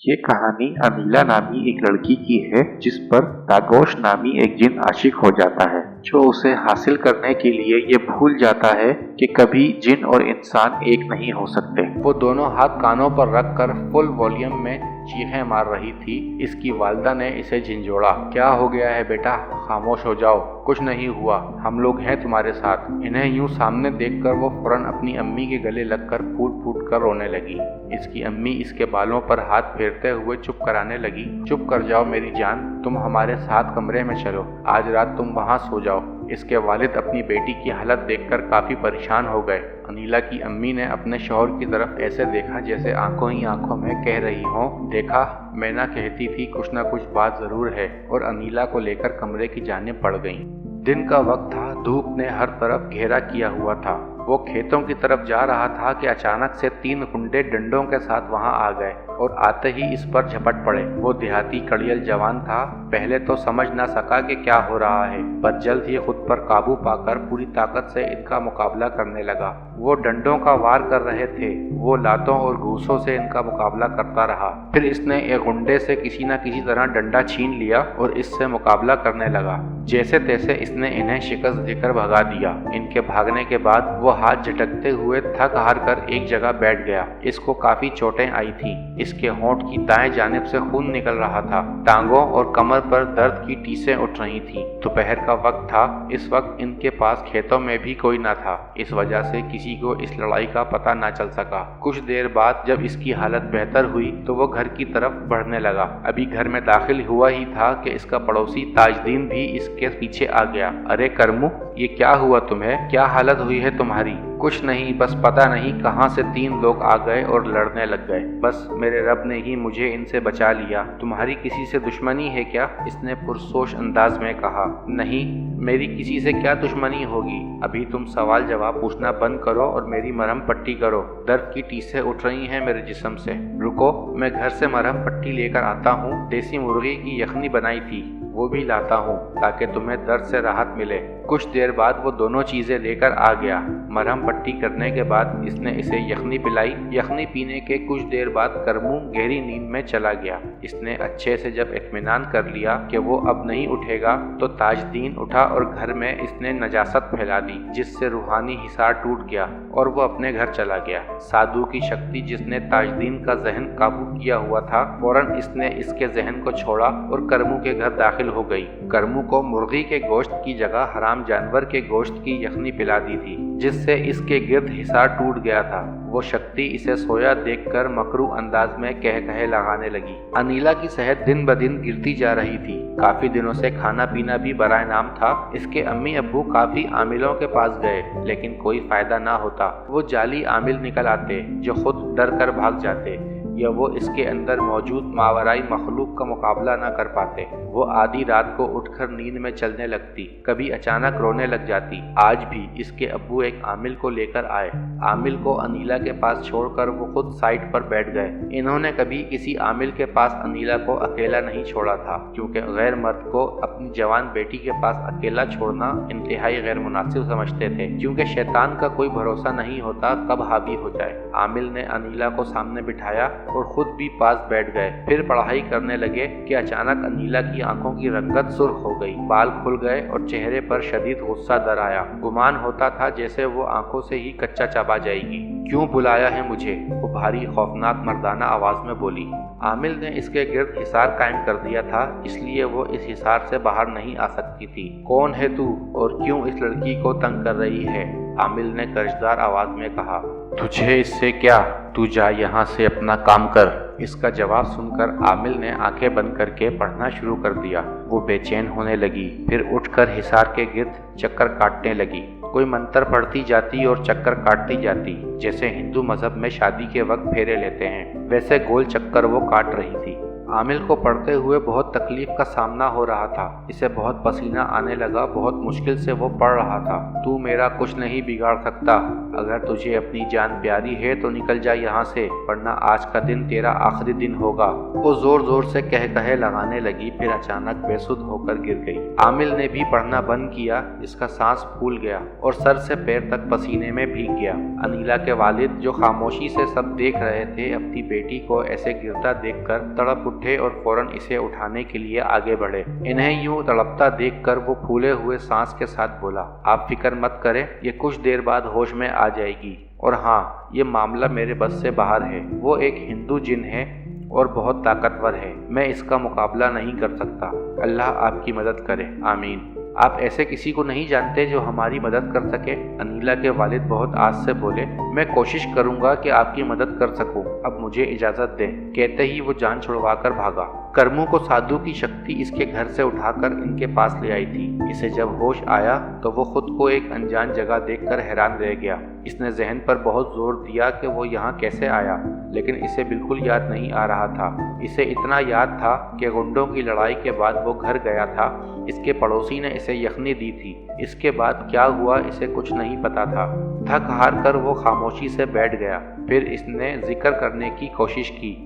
ये कहानी अनीला नामी एक लड़की की है जिस पर तागोश नामी एक जिन आशिक हो जाता है, जो उसे हासिल करने के लिए ये भूल जाता है कि कभी जिन और इंसान एक नहीं हो सकते। वो दोनों हाथ कानों पर रखकर फुल वॉल्यूम में चीखें मार रही थी। इसकी वालिदा ने इसे झिंझोड़ा। क्या हो गया है बेटा, खामोश हो जाओ, कुछ नहीं हुआ, हम लोग हैं तुम्हारे साथ। इन्हें यूं सामने देखकर वो फौरन अपनी अम्मी के गले लगकर फूट फूट कर रोने लगी। इसकी अम्मी इसके बालों पर हाथ फेरते हुए चुप कराने लगी। चुप कर जाओ मेरी जान, तुम हमारे साथ कमरे में चलो, आज रात तुम वहाँ सो जाओ। इसके वालिद अपनी बेटी की हालत देखकर काफी परेशान हो गए। अनीला की अम्मी ने अपने शौहर की तरफ ऐसे देखा जैसे आंखों ही आंखों में कह रही हो, देखा मैं ना कहती थी कुछ ना कुछ बात जरूर है, और अनीला को लेकर कमरे की जानिब बढ़ गईं। दिन का वक्त था, धूप ने हर तरफ घेरा किया हुआ था। वो खेतों की तरफ जा रहा था कि अचानक से 3 गुंडे डंडों के साथ वहां आ गए और आते ही इस पर झपट पड़े। वो देहाती कड़ियल जवान था। पहले तो समझ ना सका कि क्या हो रहा है, पर जल्द ही खुद पर काबू पाकर पूरी ताकत से इनका मुकाबला करने लगा। वो डंडों का वार कर रहे थे, वो लातों और घूसों से इनका मुकाबला करता रहा। फिर इसने एक गुंडे से किसी न किसी तरह डंडा छीन लिया और इससे मुकाबला करने लगा। जैसे तैसे इसने इन्हें शिकस्त देकर भगा दिया। इनके भागने के बाद वो हाथ झटकते हुए थक हार कर एक जगह बैठ गया। इसको काफी चोटें आई थी। इसके होंठ की दाएं जानिब से खून निकल रहा था। टांगों और कमर पर दर्द की टीसें उठ रही थीं। दोपहर का वक्त था। इस वक्त इनके पास खेतों में भी कोई न था। इस वजह से किसी को इस लड़ाई का पता न चल सका। कुछ देर बाद जब इसकी हालत बेहतर हुई तो वो घर की तरफ बढ़ने लगा। अभी घर में दाखिल हुआ ही था कि इसका पड़ोसी ताजदीन भी इसके पीछे आ गया। अरे करमू, ये क्या हुआ तुम्हें, क्या हालत हुई है तुम्हारी? कुछ नहीं, बस पता नहीं कहां से 3 लोग आ गए और लड़ने लग गए। बस मेरे रब ने ही मुझे इनसे बचा लिया। तुम्हारी किसी से दुश्मनी है क्या? इसने पुरसोश अंदाज में कहा। नहीं, मेरी किसी से क्या दुश्मनी होगी। अभी तुम सवाल जवाब पूछना बंद करो और मेरी मरहम पट्टी करो। दर्द की टीसें उठ रही हैं मेरे जिस्म से। रुको, मैं घर से मरहम पट्टी लेकर आता हूँ। देसी मुर्गी की यखनी बनाई थी, वो भी लाता हूँ ताकि तुम्हें दर्द से राहत मिले। कुछ देर बाद वो दोनों चीजें लेकर आ गया। मरहम पट्टी करने के बाद इसने इसे यखनी पिलाई। यखनी पीने के कुछ देर बाद करमू गहरी नींद में चला गया। इसने अच्छे से जब इत्मीनान कर लिया कि वो अब नहीं उठेगा तो ताजदीन उठा और घर में इसने नजासत फैला दी, जिससे रूहानी हिसार टूट गया और वो अपने घर चला गया। साधु की शक्ति जिसने ताजदीन का जहन काबू किया हुआ था, फौरन इसने इसके जहन को छोड़ा और करमू के घर दाखिल हो गई। करमू को मुर्गी के गोश्त की जगह हराम जानवर के गोश्त की यखनी पिला दी थी, जिससे इसके गिर्द हिसार टूट गया था। वो शक्ति इसे सोया देखकर मकरू अंदाज में कहे लगाने लगी। अनीला की सेहत दिन ब दिन गिरती जा रही थी। काफी दिनों से खाना पीना भी बराए नाम था। इसके अम्मी अब्बू काफी आमिलों के पास गए, लेकिन कोई फायदा ना होता। वो जाली आमिल निकल आते जो खुद डर कर भाग जाते, या वो इसके अंदर मौजूद मावराई मखलूक का मुकाबला न कर पाते। वो आधी रात को उठकर नींद में चलने लगती, कभी अचानक रोने लग जाती। आज भी इसके अब्बू एक आमिल को लेकर आए। आमिल को अनीला के पास छोड़कर वो खुद साइड पर बैठ गए। इन्होंने कभी किसी आमिल के पास अनीला को अकेला नहीं छोड़ा था, क्योंकि गैर मर्द को अपनी जवान बेटी के पास अकेला छोड़ना इंतहाई गैर मुनासिब समझते थे, क्योंकि शैतान का कोई भरोसा नहीं होता कब हावी हो जाए। आमिल ने अनीला को सामने बिठाया और खुद भी पास बैठ गए। फिर पढ़ाई करने लगे कि अचानक अनीला की आंखों की रंगत सुर्ख हो गई, बाल खुल गए और चेहरे पर शदीद गुस्सा दर आया। गुमान होता था जैसे वो आंखों से ही कच्चा चबा जाएगी। क्यों बुलाया है मुझे? वो भारी खौफनाक मर्दाना आवाज में बोली। आमिल ने इसके गिर्द हिसार कायम कर दिया था, इसलिए वो इस हिसार से बाहर नहीं आ सकती थी। कौन है तू और क्यों इस लड़की को तंग कर रही है? आमिल ने कर्जदार आवाज में कहा। तुझे इससे क्या, तू जा यहाँ से अपना काम कर। इसका जवाब सुनकर आमिल ने आंखें बंद करके पढ़ना शुरू कर दिया। वो बेचैन होने लगी, फिर उठकर हिसार के गिर्द चक्कर काटने लगी। कोई मंत्र पढ़ती जाती और चक्कर काटती जाती, जैसे हिंदू मजहब में शादी के वक्त फेरे लेते हैं, वैसे गोल चक्कर वो काट रही थी। आमिल को पढ़ते हुए बहुत तकलीफ का सामना हो रहा था। इसे बहुत पसीना आने लगा। बहुत मुश्किल से वो पढ़ रहा था। तू मेरा कुछ नहीं बिगाड़ सकता, अगर तुझे अपनी जान प्यारी है तो निकल जा यहाँ से, वरना आज का दिन तेरा आखिरी दिन होगा। वो जोर जोर से कह कहे लगाने लगी, फिर अचानक बेसुध होकर गिर गई। आमिल ने भी पढ़ना बंद किया, इसका सांस फूल गया और सर से पैर तक पसीने में भीग गया। अनीला के वालिद जो खामोशी से सब देख रहे थे, अपनी बेटी को ऐसे गिरता देखकर तड़प उठे और फौरन इसे उठाने के लिए आगे बढ़े। इन्हें यूं तड़पता देखकर वो फूले हुए सांस के साथ बोला, आप फिक्र मत करें, ये कुछ देर बाद होश में आ जाएगी। और हाँ, ये मामला मेरे बस से बाहर है। वो एक हिंदू जिन है और बहुत ताकतवर है, मैं इसका मुकाबला नहीं कर सकता। अल्लाह आपकी मदद करे, आमीन। आप ऐसे किसी को नहीं जानते जो हमारी मदद कर सके? अनीला के वालिद बहुत आस से बोले, मैं कोशिश करूंगा कि आपकी मदद कर सकूं, अब मुझे इजाजत दें। कहते ही वो जान छुड़वाकर भागा। करमू को साधु की शक्ति इसके घर से उठाकर इनके पास ले आई थी। इसे जब होश आया तो वो खुद को एक अनजान जगह देखकर हैरान रह गया। इसने जहन पर बहुत जोर दिया कि वो यहाँ कैसे आया, लेकिन इसे बिल्कुल याद नहीं आ रहा था। इसे इतना याद था कि गुंडों की लड़ाई के बाद वो घर गया था, इसके पड़ोसी ने इसे यखनी दी थी। इसके बाद क्या हुआ इसे कुछ नहीं पता था। थक हार कर वो खामोशी से बैठ गया। फिर इसने जिक्र करने की कोशिश की,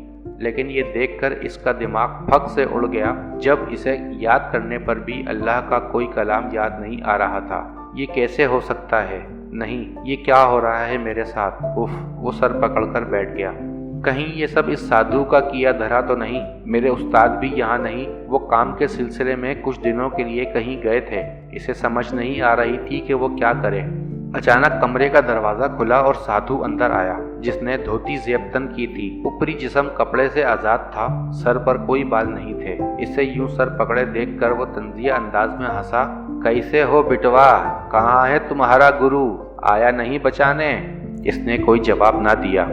लेकिन ये देखकर इसका दिमाग फक से उड़ गया। जब इसे याद करने पर भी अल्लाह का कोई कलाम याद नहीं आ रहा था। ये कैसे हो सकता है? नहीं, ये क्या हो रहा है मेरे साथ? उफ, वो सर पकड़कर बैठ गया। कहीं ये सब इस साधु का किया धरा तो नहीं? मेरे उस्ताद भी यहाँ नहीं, वो काम के सिलसिले में कुछ दिनों के लिए कहीं गए थे। इसे समझ नहीं आ रही थी कि वो क्या करे। अचानक कमरे का दरवाजा खुला और साधु अंदर आया, जिसने धोती ज़ेबतन की थी। ऊपरी जिस्म कपड़े से आज़ाद था, सर पर कोई बाल नहीं थे। इसे यूं सर पकड़े देखकर वो तंजिया अंदाज में हंसा, कैसे हो बिटवा, कहाँ है तुम्हारा गुरु, आया नहीं बचाने? इसने कोई जवाब ना दिया।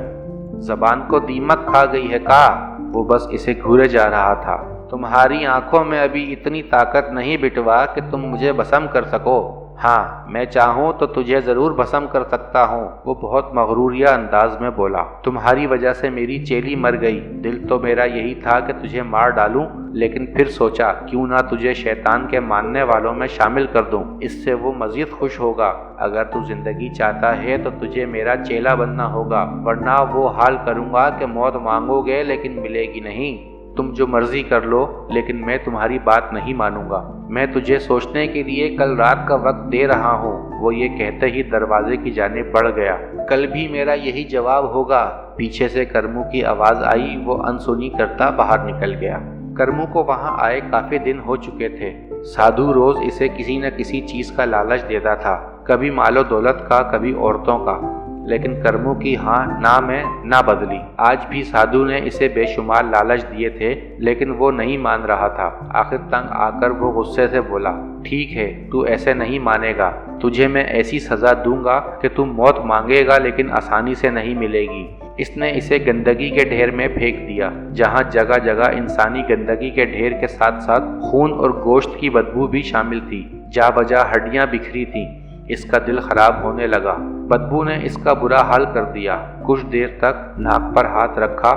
जबान को दीमक खा गई है का? वो बस इसे घूरे जा रहा था। तुम्हारी आंखों में अभी इतनी ताकत नहीं बिटवा कि तुम मुझे भस्म कर सको। हाँ, मैं चाहूँ तो तुझे जरूर भस्म कर सकता हूँ, वो बहुत मगरूरिया अंदाज में बोला। तुम्हारी वजह से मेरी चेली मर गई। दिल तो मेरा यही था कि तुझे मार डालूं, लेकिन फिर सोचा क्यों ना तुझे शैतान के मानने वालों में शामिल कर दूं, इससे वो मजीद खुश होगा। अगर तू जिंदगी चाहता है तो तुझे मेरा चेला बनना होगा, वरना वो हाल करूँगा कि मौत मांगोगे लेकिन मिलेगी नहीं। तुम जो मर्जी कर लो, लेकिन मैं तुम्हारी बात नहीं मानूंगा। मैं तुझे सोचने के लिए कल रात का वक्त दे रहा हूँ। वो ये कहते ही दरवाजे की जानिब बढ़ गया। कल भी मेरा यही जवाब होगा। पीछे से करमू की आवाज़ आई। वो अनसुनी करता बाहर निकल गया। करमू को वहाँ आए काफ़ी दिन हो चुके थे। साधु रोज़ इसे किसी न किसी चीज़ का लालच देता था, कभी मालो दौलत का, कभी औरतों का, लेकिन करमू की हाँ ना में ना बदली। आज भी साधु ने इसे बेशुमार लालच दिए थे, लेकिन वो नहीं मान रहा था। आखिर तंग आकर वो गुस्से से बोला, ठीक है, तू ऐसे नहीं मानेगा, तुझे मैं ऐसी सज़ा दूंगा कि तू मौत मांगेगा लेकिन आसानी से नहीं मिलेगी। इसने इसे गंदगी के ढेर में फेंक दिया, जहाँ जगह जगह इंसानी गंदगी के ढेर के साथ साथ खून और गोश्त की बदबू भी शामिल थी। जा बजा हड्डियाँ बिखरी थीं। इसका दिल खराब होने लगा। बदबू ने इसका बुरा हाल कर दिया। कुछ देर तक नाक पर हाथ रखा,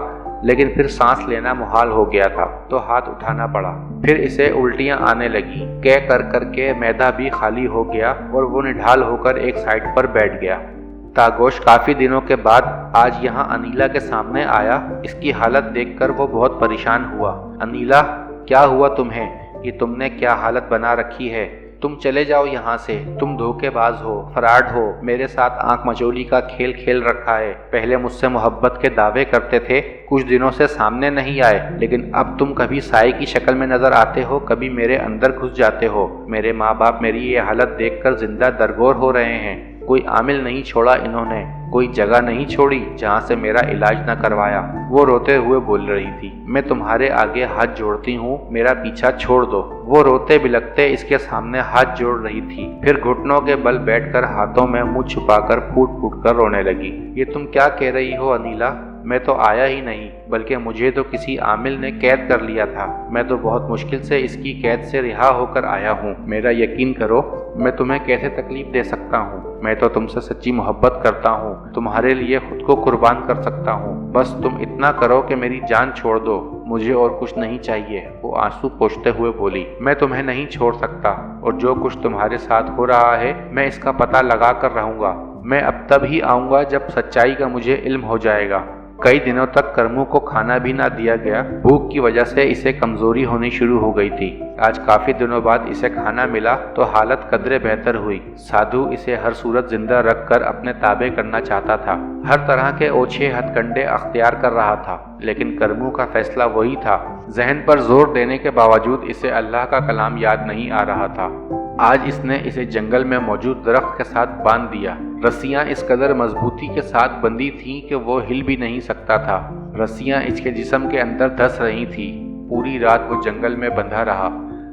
लेकिन फिर सांस लेना मुहाल हो गया था, तो हाथ उठाना पड़ा। फिर इसे उल्टियां आने लगी। कह कर करके मैदा भी खाली हो गया और वो निढाल होकर एक साइड पर बैठ गया। तागोश काफ़ी दिनों के बाद आज यहाँ अनीला के सामने आया। इसकी हालत देखकर वो बहुत परेशान हुआ। अनीला, क्या हुआ तुम्हें? ये तुमने क्या हालत बना रखी है? तुम चले जाओ यहाँ से। तुम धोखेबाज हो, फराड हो, मेरे साथ आंख मचोली का खेल खेल रखा है। पहले मुझसे मोहब्बत के दावे करते थे, कुछ दिनों से सामने नहीं आए, लेकिन अब तुम कभी साई की शक्ल में नजर आते हो, कभी मेरे अंदर घुस जाते हो। मेरे माँ बाप मेरी ये हालत देखकर जिंदा दरगोर हो रहे हैं। कोई आमिल नहीं छोड़ा इन्होंने, कोई जगह नहीं छोड़ी जहाँ से मेरा इलाज न करवाया। वो रोते हुए बोल रही थी, मैं तुम्हारे आगे हाथ जोड़ती हूँ, मेरा पीछा छोड़ दो। वो रोते बिलखते इसके सामने हाथ जोड़ रही थी, फिर घुटनों के बल बैठकर हाथों में मुंह छुपाकर फूट फूट कर रोने लगी। ये तुम क्या कह रही हो अनीला? मैं तो आया ही नहीं, बल्कि मुझे तो किसी आमिल ने कैद कर लिया था। मैं तो बहुत मुश्किल से इसकी कैद से रिहा होकर आया हूँ। मेरा यकीन करो, मैं तुम्हें कैसे तकलीफ दे सकता हूँ? मैं तो तुमसे सच्ची मोहब्बत करता हूँ, तुम्हारे लिए खुद को कुर्बान कर सकता हूँ। बस तुम इतना करो कि मेरी जान छोड़ दो, मुझे और कुछ नहीं चाहिए। वो आंसू पोंछते हुए बोली, मैं तुम्हें नहीं छोड़ सकता, और जो कुछ तुम्हारे साथ हो रहा है मैं इसका पता लगा कर रहूंगा। मैं अब तब ही आऊँगा जब सच्चाई का मुझे इल्म हो जाएगा। कई दिनों तक करमू को खाना भी ना दिया गया। भूख की वजह से इसे कमजोरी होनी शुरू हो गई थी। आज काफी दिनों बाद इसे खाना मिला तो हालत कदरे बेहतर हुई। साधु इसे हर सूरत जिंदा रखकर अपने ताबे करना चाहता था। हर तरह के ओछे हथकंडे अख्तियार कर रहा था, लेकिन करमू का फैसला वही था। जहन पर जोर देने के बावजूद इसे अल्लाह का कलाम याद नहीं आ रहा था। आज इसने इसे जंगल में मौजूद दरख्त के साथ बांध दिया। रस्सियां इस कदर मजबूती के साथ बंधी थीं कि वो हिल भी नहीं सकता था। रस्सियां इसके जिस्म के अंदर धंस रही थीं। पूरी रात वो जंगल में बंधा रहा।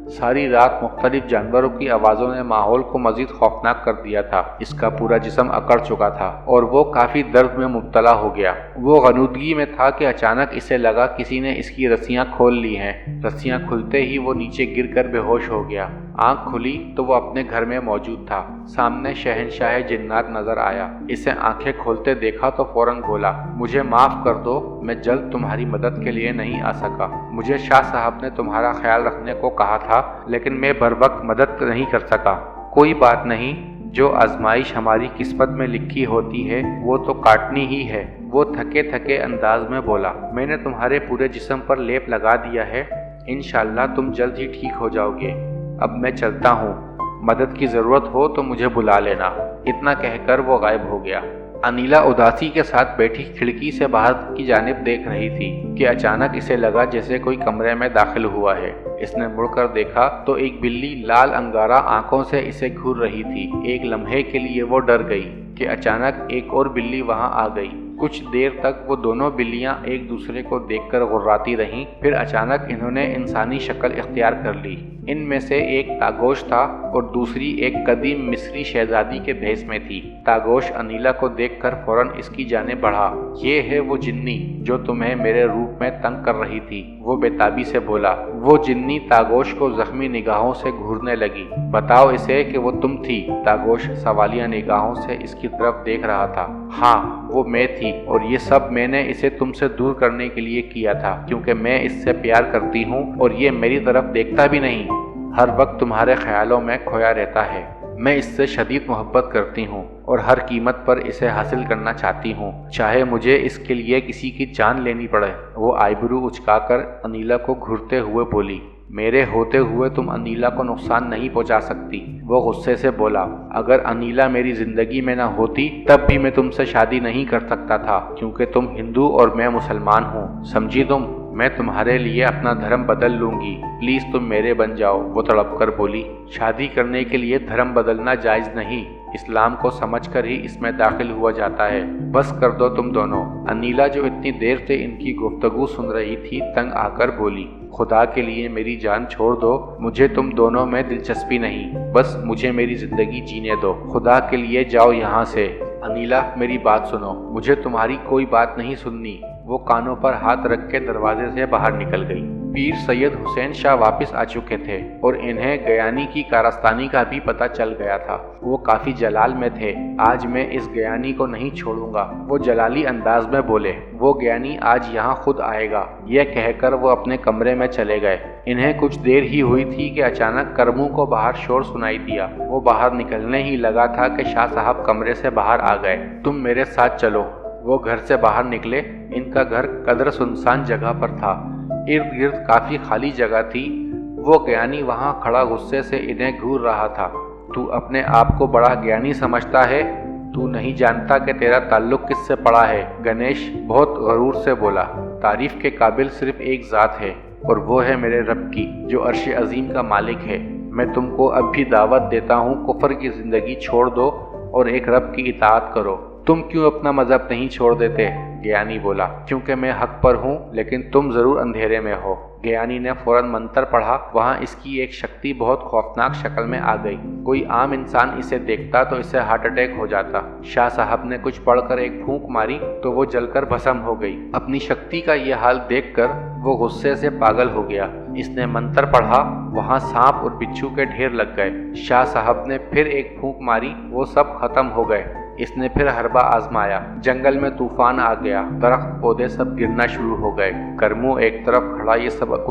सारी रात मुख्तलिफ जानवरों की आवाज़ों ने माहौल को मजीद खौफनाक कर दिया था। इसका पूरा जिस्म अकड़ चुका था और वो काफ़ी दर्द में मुब्तला हो गया। वो गनूदगी में था कि अचानक इसे लगा किसी ने इसकी रस्सियां खोल ली हैं। रस्सियां खुलते ही वो नीचे गिरकर बेहोश हो गया। आंख खुली तो वो अपने घर में मौजूद था। सामने शहनशाह जिन्नात नजर आया। इसे आंखें खोलते देखा तो फौरन बोला, मुझे माफ़ कर दो, मैं जल्द तुम्हारी मदद के लिए नहीं आ सका। मुझे शाह साहब ने तुम्हारा ख्याल रखने को कहा था, लेकिन मैं बर वक्त मदद नहीं कर सका। कोई बात नहीं, जो आजमाइश हमारी किस्मत में लिखी होती है वो तो काटनी ही है। वो थके थके अंदाज में बोला, मैंने तुम्हारे पूरे जिस्म पर लेप लगा दिया है। इंशाअल्लाह तुम जल्द ही ठीक हो जाओगे। अब मैं चलता हूँ, मदद की ज़रूरत हो तो मुझे बुला लेना। इतना कहकर वो गायब हो गया। अनीला उदासी के साथ बैठी खिड़की से बाहर की जानिब देख रही थी कि अचानक इसे लगा जैसे कोई कमरे में दाखिल हुआ है। इसने मुड़कर देखा तो एक बिल्ली लाल अंगारा आंखों से इसे घूर रही थी। एक लम्हे के लिए वो डर गई कि अचानक एक और बिल्ली वहां आ गई। कुछ देर तक वो दोनों बिल्लियां एक दूसरे को देखकर गुर्राती रहीं। फिर अचानक इन्होंने इंसानी शक्ल इख्तियार कर ली। इनमें से एक तागोश था और दूसरी एक कदीम मिस्री शहजादी के भेस में थी। तागोश अनीला को देखकर फौरन इसकी जानिब बढ़ा। ये है वो जिन्नी जो तुम्हें मेरे रूप में तंग कर रही थी, वो बेताबी से बोला। वो जिन्नी तागोश को जख्मी निगाहों से घूरने लगी। बताओ इसे कि वो तुम थी। तागोश सवालिया निगाहों से इसकी तरफ देख रहा था। हाँ, वो मैं थी और ये सब मैंने इसे तुमसे दूर करने के लिए किया था, क्योंकि मैं इससे प्यार करती हूँ और ये मेरी तरफ देखता भी नहीं, हर वक्त तुम्हारे ख्यालों में खोया रहता है। मैं इससे शदीद मोहब्बत करती हूँ और हर कीमत पर इसे हासिल करना चाहती हूँ, चाहे मुझे इसके लिए किसी की जान लेनी पड़े। वो आईब्रू उचकाकर अनीला को घूरते हुए बोली, मेरे होते हुए तुम अनीला को नुकसान नहीं पहुंचा सकती। वो गुस्से से बोला, अगर अनीला मेरी जिंदगी में ना होती तब भी मैं तुमसे शादी नहीं कर सकता था, क्योंकि तुम हिंदू और मैं मुसलमान हूँ, समझी तुम। मैं तुम्हारे लिए अपना धर्म बदल लूंगी, प्लीज तुम मेरे बन जाओ। वो तड़प कर बोली, शादी करने के लिए धर्म बदलना जायज नहीं, इस्लाम को समझकर ही इसमें दाखिल हुआ जाता है। बस कर दो तुम दोनों। अनीला जो इतनी देर से इनकी गुफ्तगू सुन रही थी तंग आकर बोली, खुदा के लिए मेरी जान छोड़ दो, मुझे तुम दोनों में दिलचस्पी नहीं, बस मुझे मेरी जिंदगी जीने दो। खुदा के लिए जाओ यहाँ से। अनीला मेरी बात सुनो, मुझे तुम्हारी कोई बात नहीं सुननी। वो कानों पर हाथ रख के दरवाजे से बाहर निकल गई। पीर सैयद हुसैन शाह वापस आ चुके थे और इन्हें गयानी की कारस्तानी का भी पता चल गया था। वो काफी जलाल में थे। आज मैं इस गयानी को नहीं छोड़ूंगा, वो जलाली अंदाज में बोले। वो गयानी आज यहाँ खुद आएगा। यह कहकर वो अपने कमरे में चले गए। इन्हें कुछ देर ही हुई थी कि अचानक करमू को बाहर शोर सुनाई दिया। वो बाहर निकलने ही लगा था कि शाह साहब कमरे से बाहर आ गए। तुम मेरे साथ चलो। वो घर से बाहर निकले। इनका घर कदर सुनसान जगह पर था। इर्द गिर्द काफी खाली जगह थी। वो ज्ञानी वहां खड़ा गुस्से से इन्हें घूर रहा था। तू अपने आप को बड़ा ज्ञानी समझता है? तू नहीं जानता कि तेरा ताल्लुक किससे पड़ा है? गणेश बहुत गरूर से बोला। तारीफ के काबिल सिर्फ एक ज़ात है और वो है मेरे रब की, जो अर्श अजीम का मालिक है। मैं तुमको अब भी दावत देता हूँ, कुफर की ज़िंदगी छोड़ दो और एक रब की इताअत करो। तुम क्यों अपना मजहब नहीं छोड़ देते? ज्ञानी बोला, क्योंकि मैं हक पर हूँ, लेकिन तुम जरूर अंधेरे में हो। ज्ञानी ने फौरन मंत्र पढ़ा। वहाँ इसकी एक शक्ति बहुत खौफनाक शक्ल में आ गई। कोई आम इंसान इसे देखता तो इसे हार्ट अटैक हो जाता। शाह साहब ने कुछ पढ़कर एक फूंक मारी तो वो जलकर भस्म हो गई। अपनी शक्ति का ये हाल देखकर वो गुस्से से पागल हो गया। इसने मंत्र पढ़ा। वहाँ सांप और बिच्छू के ढेर लग गए। शाह साहब ने फिर एक फूंक मारी, वो सब खत्म हो गए। इसने फिर हरबा आजमाया। जंगल में तूफान आ गया। दरख्त पौधे सब गिरना शुरू हो गए। करमू एक तरफ खड़ा ये सब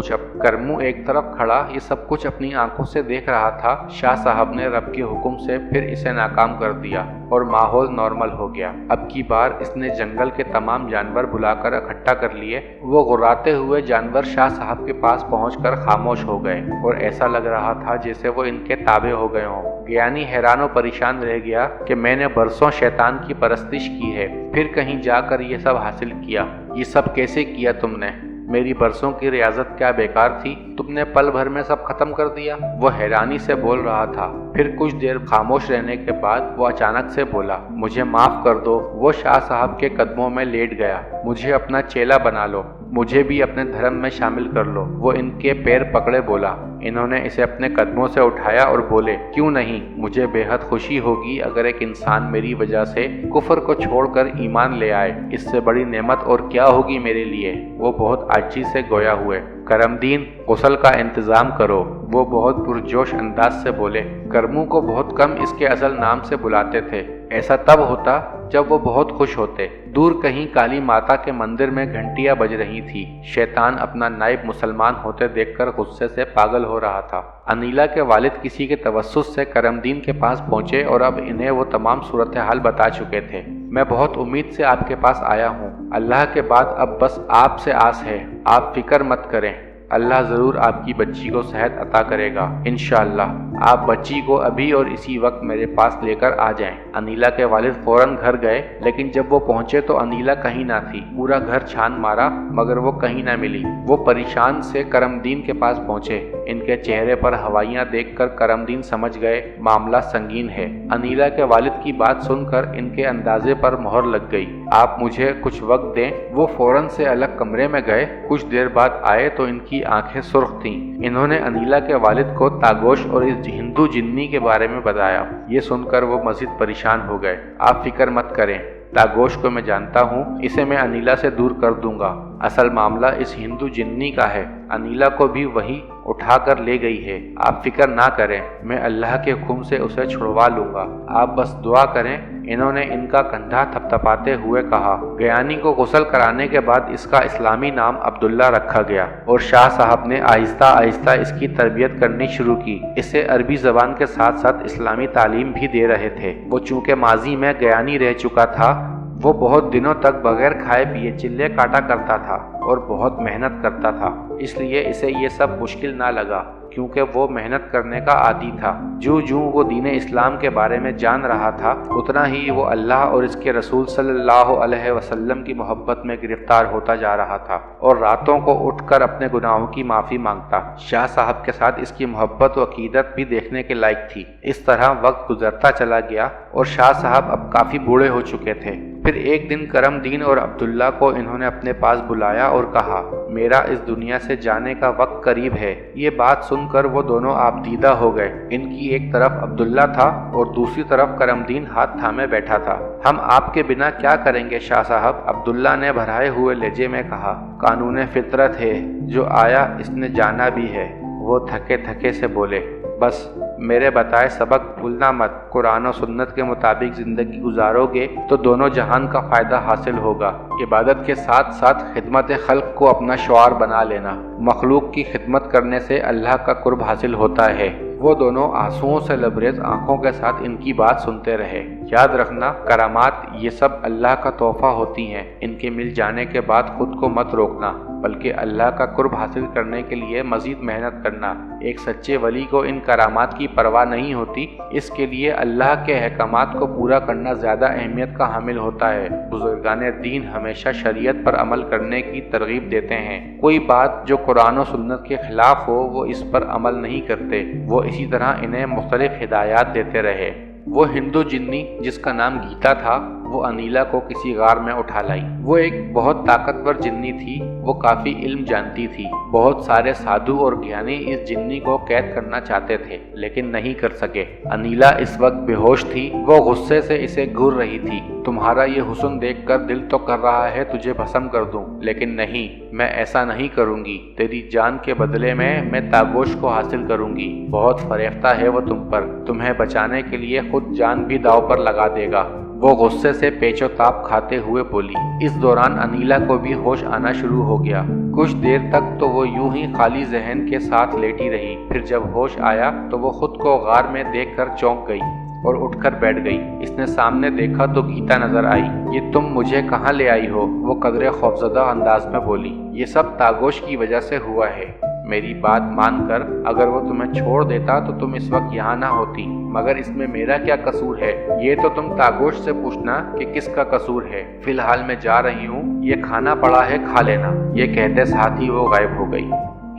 कुछ अपनी आंखों से देख रहा था। शाह साहब ने रब के हुक्म से फिर इसे नाकाम कर दिया। और माहौल नॉर्मल हो गया। अब की बार इसने जंगल के तमाम जानवर बुलाकर इकट्ठा कर लिए। वो गुर्राते हुए जानवर शाह साहब के पास पहुंचकर खामोश हो गए और ऐसा लग रहा था जैसे वो इनके ताबे हो गए हों। ज्ञानी हैरान और परेशान रह गया कि मैंने बरसों शैतान की परस्तिश की है, फिर कहीं जाकर ये सब हासिल किया। ये सब कैसे किया तुमने? मेरी बरसों की रियाजत क्या बेकार थी? तुमने पल भर में सब खत्म कर दिया। वो हैरानी से बोल रहा था। फिर कुछ देर खामोश रहने के बाद वो अचानक से बोला, मुझे माफ कर दो। वो शाह साहब के कदमों में लेट गया। मुझे अपना चेला बना लो, मुझे भी अपने धर्म में शामिल कर लो। वो इनके पैर पकड़े बोला। इन्होंने इसे अपने कदमों से उठाया और बोले, क्यों नहीं, मुझे बेहद खुशी होगी अगर एक इंसान मेरी वजह से कुफर को छोड़कर ईमान ले आए। इससे बड़ी नेमत और क्या होगी मेरे लिए। वो बहुत आजी से गोया हुए। करमदीन, गुस्ल का इंतजाम करो। वो बहुत पुरजोश अंदाज से बोले। करमू को बहुत कम इसके असल नाम से बुलाते थे। ऐसा तब होता जब वो बहुत खुश होते। दूर कहीं काली माता के मंदिर में घंटियां बज रही थी। शैतान अपना नाइब मुसलमान होते देखकर गुस्से से पागल हो रहा था। अनीला के वालिद किसी के तवस्सुस से करमदीन के पास पहुंचे और अब इन्हें वो तमाम सूरत हाल बता चुके थे। मैं बहुत उम्मीद से आपके पास आया हूँ। अल्लाह के बाद अब बस आपसे आस है। आप फिक्र मत करें, अल्लाह ज़रूर आपकी बच्ची को सेहत अता करेगा इंशाअल्लाह। आप बच्ची को अभी और इसी वक्त मेरे पास लेकर आ जाएं। अनीला के वालिद फौरन घर गए, लेकिन जब वो पहुंचे तो अनीला कहीं ना थी। पूरा घर छान मारा मगर वो कहीं ना मिली। वो परेशान से करमदीन के पास पहुंचे। इनके चेहरे पर हवाइयां देखकर करमदीन समझ गए मामला संगीन है। अनीला के वालिद की बात सुनकर इनके अंदाजे पर मोहर लग गई। आप मुझे कुछ वक्त दें। वो फौरन से अलग कमरे में गए। कुछ देर बाद आए तो इनकी आंखें सुर्ख थीं। इन्होंने अनीला के वालिद को तागोश और इस हिंदू जिन्नी के बारे में बताया। ये सुनकर वो मजीद परेशान हो गए। आप फिक्र मत करें, तागोश को मैं जानता हूँ, इसे मैं अनीला से दूर कर दूंगा। असल मामला इस हिंदू जिन्नी का है। अनीला को भी वही उठा कर ले गई है। आप फिक्र ना करें, मैं अल्लाह के हुक्म से उसे छुड़वा लूंगा। आप बस दुआ करें। इन्होंने इनका कंधा थपथपाते हुए कहा। ज्ञानी को गुस्ल कराने के बाद इसका इस्लामी नाम अब्दुल्ला रखा गया और शाह साहब ने आहिस्ता आहिस्ता इसकी तरबियत करनी शुरू की। इसे अरबी जबान के साथ साथ इस्लामी तालीम भी दे रहे थे। वो चूँकि माजी में ज्ञानी रह चुका था, वो बहुत दिनों तक बगैर खाए पिए चिल्ले काटा करता था और बहुत मेहनत करता था। इसलिए इसे ये सब मुश्किल ना लगा, क्योंकि वो मेहनत करने का आदी था। जो वो दीन इस्लाम के बारे में जान रहा था, उतना ही वो अल्लाह और इसके रसूल सल्लल्लाहु अलैहि वसल्लम की मोहब्बत में गिरफ्तार होता जा रहा था और रातों को उठकर अपने गुनाहों की माफ़ी मांगता। शाह साहब के साथ इसकी मोहब्बत व अकीदत भी देखने के लायक थी। इस तरह वक्त गुजरता चला गया और शाह साहब अब काफ़ी बूढ़े हो चुके थे। फिर एक दिन करमदीन और अब्दुल्ला को इन्होंने अपने पास बुलाया और कहा, मेरा इस दुनिया से जाने का वक्त करीब है। ये बात सुनकर वो दोनों आपदीदा हो गए। इनकी एक तरफ अब्दुल्ला था और दूसरी तरफ करमदीन हाथ थामे बैठा था। हम आपके बिना क्या करेंगे शाह साहब? अब्दुल्ला ने भराए हुए लहजे में कहा। कानून फितरत है, जो आया इसने जाना भी है। वो थके थके से बोले, बस मेरे बताए सबक भूलना मत। कुरान और सुन्नत के मुताबिक जिंदगी गुजारोगे तो दोनों जहान का फायदा हासिल होगा। इबादत के साथ साथ खिदमत खल्क को अपना शुआर बना लेना। मखलूक की खिदमत करने से अल्लाह का कुर्ब हासिल होता है। वो दोनों आंसुओं से लबरेज आंखों के साथ इनकी बात सुनते रहे। याद रखना, करामात ये सब अल्लाह का तोहफा होती हैं। इनके मिल जाने के बाद खुद को मत रोकना, बल्कि अल्लाह का कुर्ब हासिल करने के लिए मजीद मेहनत करना। एक सच्चे वली को इन करामात की परवाह नहीं होती। इसके लिए अल्लाह के अहकामात को पूरा करना ज़्यादा अहमियत का हामिल होता है। बुजुर्गान दीन हमेशा शरीयत पर अमल करने की तरगीब देते हैं। कोई बात जो कुरान और सुन्नत के खिलाफ हो वो इस पर अमल नहीं करते। वो इसी तरह इन्हें मुख्तलिफ हिदायत देते रहे। वो हिंदू जिन्नी जिसका नाम गीता था, वो अनीला को किसी गार में उठा लाई। वो एक बहुत ताकतवर जिन्नी थी। वो काफी इल्म जानती थी। बहुत सारे साधु और ज्ञानी इस जिन्नी को कैद करना चाहते थे, लेकिन नहीं कर सके। अनीला इस वक्त बेहोश थी। वो गुस्से से इसे घूर रही थी। तुम्हारा ये हुस्न देखकर दिल तो कर रहा है तुझे भस्म कर दूं, लेकिन नहीं, मैं ऐसा नहीं करूंगी। तेरी जान के बदले में मैं तागोश को हासिल करूंगी। बहुत फरेफ्ता है वो तुम पर। तुम्हें बचाने के लिए खुद जान भी दांव पर लगा देगा। वो गुस्से से पेचोताप खाते हुए बोली। इस दौरान अनीला को भी होश आना शुरू हो गया। कुछ देर तक तो वो यूं ही खाली जहन के साथ लेटी रही। फिर जब होश आया तो वो खुद को गार में देखकर चौंक गई। और उठकर बैठ गई। इसने सामने देखा तो गीता नजर आई। ये तुम मुझे कहाँ ले आई हो? वो कदरे खौफजदा अंदाज में बोली। ये सब तागोश की वजह से हुआ है। मेरी बात मानकर अगर वो तुम्हें छोड़ देता तो तुम इस वक्त यहाँ ना होती, मगर इसमें मेरा क्या कसूर है? ये तो तुम तागोश से पूछना कि किसका कसूर है। फिलहाल मैं जा रही हूँ, ये खाना पड़ा है, खा लेना। ये कहते साथ ही वो गायब हो गई।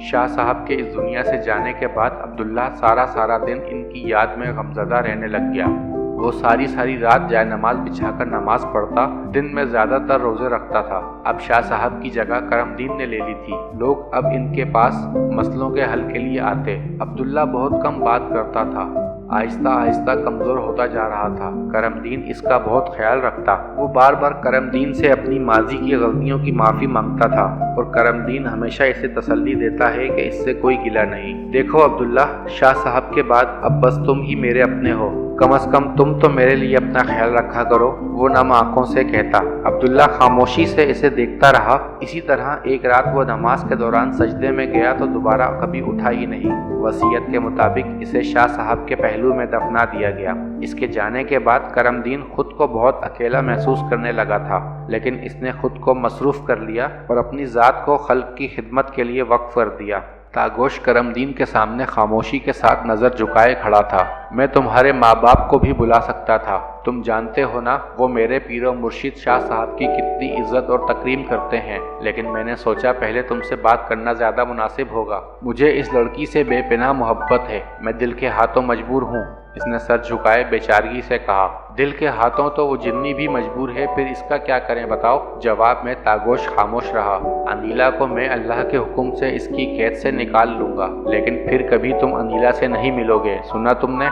शाह साहब के इस दुनिया से जाने के बाद अब्दुल्ला सारा दिन इनकी याद में गमज़दा रहने लग गया। वो सारी रात जाए नमाज बिछाकर नमाज पढ़ता, दिन में ज्यादातर रोजे रखता था। अब शाह साहब की जगह करमदीन ने ले ली थी। लोग अब इनके पास मसलों के हल के लिए आते। अब्दुल्ला बहुत कम बात करता था, आहिस्ता कमजोर होता जा रहा था। करमदीन इसका बहुत ख्याल रखता। वो बार करमदीन से अपनी माजी की गलतियों की माफ़ी मांगता था और करमदीन हमेशा इसे तसल्ली देता है कि इससे कोई गिला नहीं। देखो अब्दुल्ला, शाह साहब के बाद अब बस तुम ही मेरे अपने हो। कम से कम तुम तो मेरे लिए अपना ख्याल रखा करो, वो नम आंखों से कहता। अब्दुल्ला खामोशी से इसे देखता रहा। इसी तरह एक रात वो नमाज के दौरान सजदे में गया तो दोबारा कभी उठा ही नहीं। वसीयत के मुताबिक इसे शाह साहब के पहलू में दफना दिया गया। इसके जाने के बाद करमदीन खुद को बहुत अकेला महसूस करने लगा था, लेकिन इसने खुद को मसरूफ कर लिया और अपनी ज़ात को खल्क की खिदमत के लिए वक्फ कर दिया। तागोश करमदीन के सामने खामोशी के साथ नजर झुकाए खड़ा था। मैं तुम्हारे माँ बाप को भी बुला सकता था। तुम जानते हो ना वो मेरे पीरो मुर्शिद शाह साहब की कितनी इज्जत और तकरीम करते हैं, लेकिन मैंने सोचा पहले तुमसे बात करना ज्यादा मुनासिब होगा। मुझे इस लड़की से बेपनाह मोहब्बत है। मैं दिल के हाथों मजबूर हूँ। इसने सर झुकाए बेचारगी से कहा। दिल के हाथों तो वो जिन्नी भी मजबूर है, फिर इसका क्या करें बताओ? जवाब में तागोश खामोश रहा। अनीला को मैं अल्लाह के हुक्म से इसकी कैद से निकाल लूंगा, लेकिन फिर कभी तुम अनीला से नहीं मिलोगे, सुना तुमने?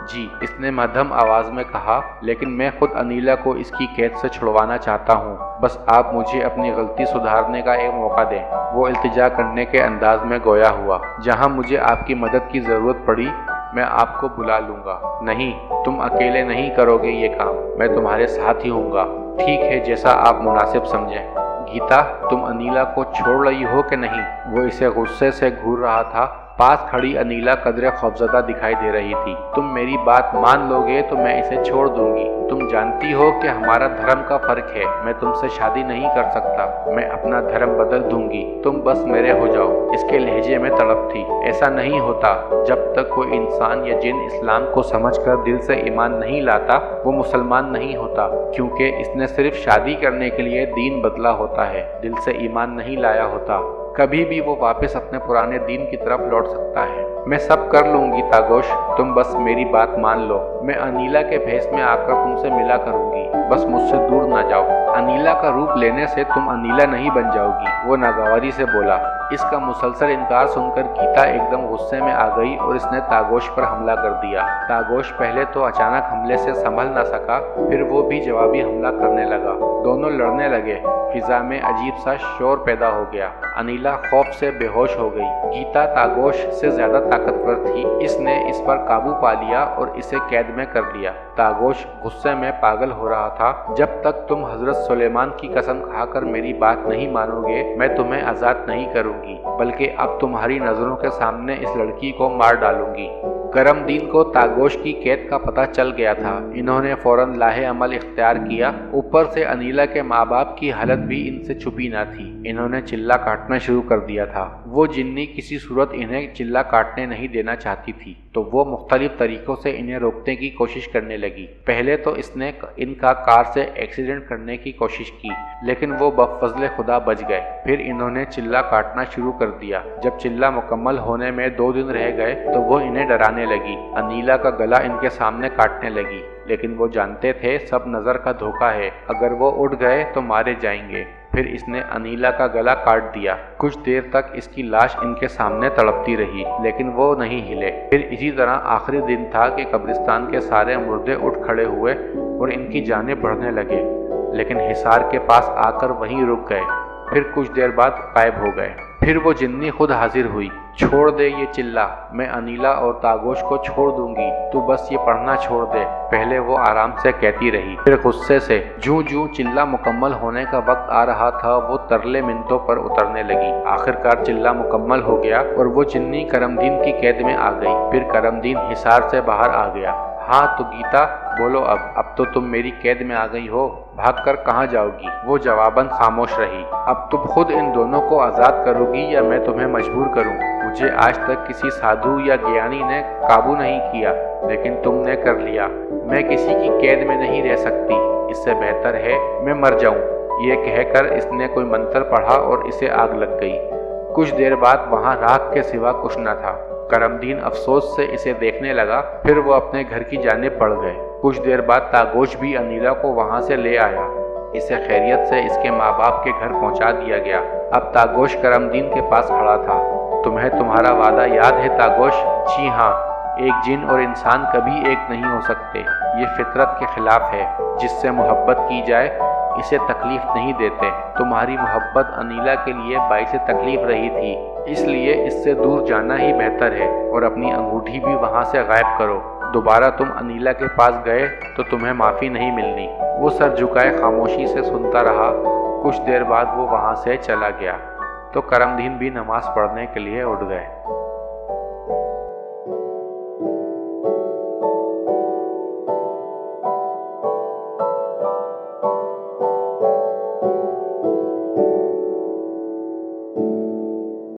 जी, इसने मध्यम आवाज में कहा, लेकिन मैं खुद अनीला को इसकी कैद से छुड़वाना चाहता हूँ। बस आप मुझे अपनी गलती सुधारने का एक मौका दें। वो इल्तिजा करने के अंदाज में गोया हुआ। जहाँ मुझे आपकी मदद की जरूरत पड़ी मैं आपको बुला लूंगा। नहीं, तुम अकेले नहीं करोगे ये काम, मैं तुम्हारे साथ ही हूँगा। ठीक है, जैसा आप मुनासिब समझें। गीता, तुम अनीला को छोड़ रही हो कि नहीं? वो इसे गुस्से से घूर रहा था। पास खड़ी अनीला कदरे खौफजदा दिखाई दे रही थी। तुम मेरी बात मान लोगे तो मैं इसे छोड़ दूंगी। तुम जानती हो कि हमारा धर्म का फर्क है। मैं तुमसे शादी नहीं कर सकता। मैं अपना धर्म बदल दूंगी, तुम बस मेरे हो जाओ। इसके लहजे में तड़प थी। ऐसा नहीं होता। जब तक कोई इंसान या जिन इस्लाम को समझकर दिल से ईमान नहीं लाता, वो मुसलमान नहीं होता, क्योंकि इसने सिर्फ शादी करने के लिए दीन बदला होता है, दिल से ईमान नहीं लाया होता। कभी भी वो वापस अपने पुराने दीन की तरफ लौट सकता है। मैं सब कर लूंगी तागोश, तुम बस मेरी बात मान लो। मैं अनीला के भेष में आकर तुमसे मिला करूंगी, बस मुझसे दूर ना जाओ। अनीला का रूप लेने से तुम अनीला नहीं बन जाओगी, वो नागवारी से बोला। इसका मुसलसल इनकार सुनकर गीता एकदम गुस्से में आ गई और इसने तागोश पर हमला कर दिया। तागोश पहले तो अचानक हमले से संभल न सका, फिर वो भी जवाबी हमला करने लगा। दोनों लड़ने लगे। फिजा में अजीब सा शोर पैदा हो गया। अनीला खौफ से बेहोश हो गई। गीता तागोश से ज्यादा ताकतवर थी। इसने इस पर काबू पा लिया और इसे कैद में कर लिया। तागोश गुस्से में पागल हो रहा था। जब तक तुम हजरत सुलेमान की कसम खाकर मेरी बात नहीं मानोगे, मैं तुम्हें आजाद नहीं करूंगी, बल्कि अब तुम्हारी नजरों के सामने इस लड़की को मार डालूंगी। करमदीन को तागोश की कैद का पता चल गया था। इन्होंने फौरन लाहे अमल इख्तियार किया। ऊपर से अनीला के माँ बाप की हालत भी इनसे छुपी ना थी। इन्होंने चिल्ला काटना शुरू कर दिया था। वो जिन्नी किसी सूरत इन्हें चिल्ला काटने नहीं देना चाहती थी, तो वो मुख्तलिफ तरीकों से इन्हें रोकने की कोशिश करने लगी। पहले तो इसने इनका कार से एक्सीडेंट करने की कोशिश की, लेकिन वो बफजले खुदा बच गए। फिर इन्होंने चिल्ला काटना शुरू कर दिया। जब चिल्ला मुकम्मल होने में 2 दिन रह गए तो वो इन्हें डराने लगी। अनीला का गला इनके सामने काटने लगी, लेकिन वो जानते थे सब नजर का धोखा है, अगर वो उठ गए तो मारे जाएंगे। फिर इसने अनीला का गला काट दिया। कुछ देर तक इसकी लाश इनके सामने तड़पती रही, लेकिन वो नहीं हिले। फिर इसी तरह आखिरी दिन था कि कब्रिस्तान के सारे मुर्दे उठ खड़े हुए और इनकी जानें बढ़ने लगे, लेकिन हिसार के पास आकर वहीं रुक गए। फिर कुछ देर बाद गायब हो गए। फिर वो जिन्नी खुद हाजिर हुई। छोड़ दे ये चिल्ला, मैं अनीला और तागोश को छोड़ दूंगी, तू बस ये पढ़ना छोड़ दे, पहले वो आराम से कहती रही। फिर गुस्से से जूं जूं चिल्ला मुकम्मल होने का वक्त आ रहा था, वो तरले मिनटों पर उतरने लगी। आखिरकार चिल्ला मुकम्मल हो गया और वो जिन्नी करमदीन की कैद में आ गई। फिर करमदीन हिसार से बाहर आ गया। हाँ तो गीता बोलो, अब तो तुम मेरी कैद में आ गई हो, भागकर कहाँ जाओगी? वो जवाबन खामोश रही। अब तुम खुद इन दोनों को आज़ाद करोगी या मैं तुम्हें मजबूर करूं? मुझे आज तक किसी साधु या ज्ञानी ने काबू नहीं किया, लेकिन तुमने कर लिया। मैं किसी की कैद में नहीं रह सकती, इससे बेहतर है मैं मर जाऊं। ये कहकर इसने कोई मंत्र पढ़ा और इसे आग लग गई। कुछ देर बाद वहां राख के सिवा कुछ न था। करमदीन अफसोस से इसे देखने लगा, फिर वो अपने घर की जानिब बढ़ गए। कुछ देर बाद तागोश भी अनीला को वहां से ले आया। इसे खैरियत से इसके माँ बाप के घर पहुंचा दिया गया। अब तागोश करमदीन के पास खड़ा था। तुम्हें तुम्हारा वादा याद है तागोश? जी हाँ, एक जिन और इंसान कभी एक नहीं हो सकते। ये फितरत के खिलाफ है। जिससे मोहब्बत की जाए इसे तकलीफ नहीं देते। तुम्हारी मोहब्बत अनीला के लिए बाइसे तकलीफ रही थी, इसलिए इससे दूर जाना ही बेहतर है और अपनी अंगूठी भी वहां से गायब करो। दोबारा तुम अनीला के पास गए तो तुम्हें माफ़ी नहीं मिलनी। वो सर झुकाए खामोशी से सुनता रहा। कुछ देर बाद वो वहां से चला गया तो करमदीन भी नमाज पढ़ने के लिए उठ गए।